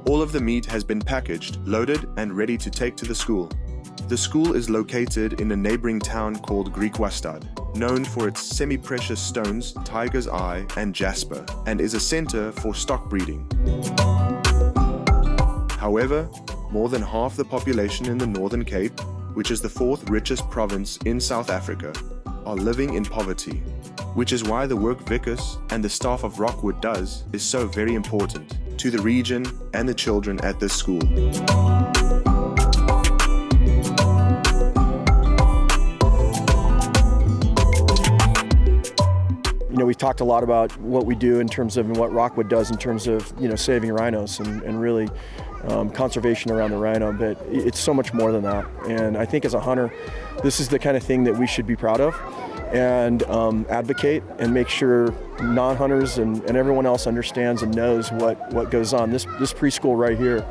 All of the meat has been packaged, loaded, and ready to take to the school. The school is located in a neighboring town called Griekwastad, known for its semi-precious stones, tiger's eye, and jasper, and is a center for stock breeding. However, more than half the population in the Northern Cape, which is the fourth richest province in South Africa, are living in poverty, which is why the work Vickers and the staff of Rockwood does is so very important to the region and the children at this school. We've talked a lot about what we do in terms of, and what Rockwood does in terms of, saving rhinos and really conservation around the rhino, but it's so much more than that. And I think as a hunter, this is the kind of thing that we should be proud of and advocate and make sure non-hunters and everyone else understands and knows what goes on. This preschool right here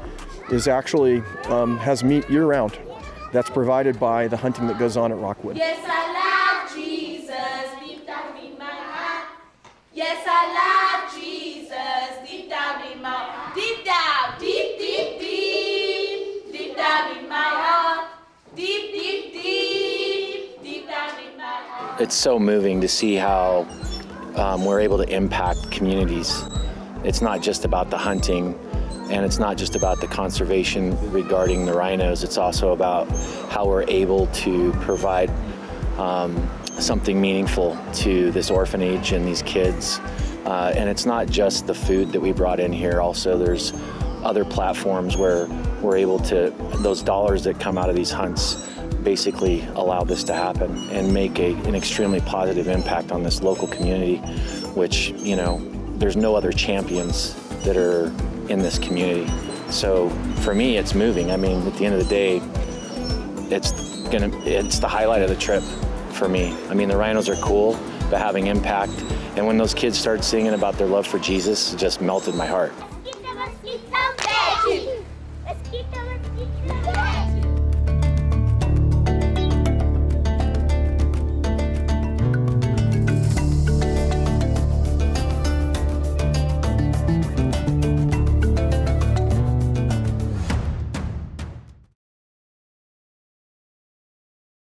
is actually has meat year-round that's provided by the hunting that goes on at Rockwood. Yes, I love Jesus, deep down in my heart. Yes, I love Jesus, deep down in my heart. Deep down, deep, deep, deep, deep down in my heart. Deep, deep, deep, deep down in my heart. It's so moving to see how we're able to impact communities. It's not just about the hunting, and it's not just about the conservation regarding the rhinos. It's also about how we're able to provide something meaningful to this orphanage and these kids. And it's not just the food that we brought in here. Also, there's other platforms where we're able to, those dollars that come out of these hunts basically allow this to happen and make an extremely positive impact on this local community, which, there's no other champions that are in this community. So for me, it's moving. At the end of the day, it's the highlight of the trip for me. The rhinos are cool, but having impact. And when those kids started singing about their love for Jesus, it just melted my heart. Mosquito.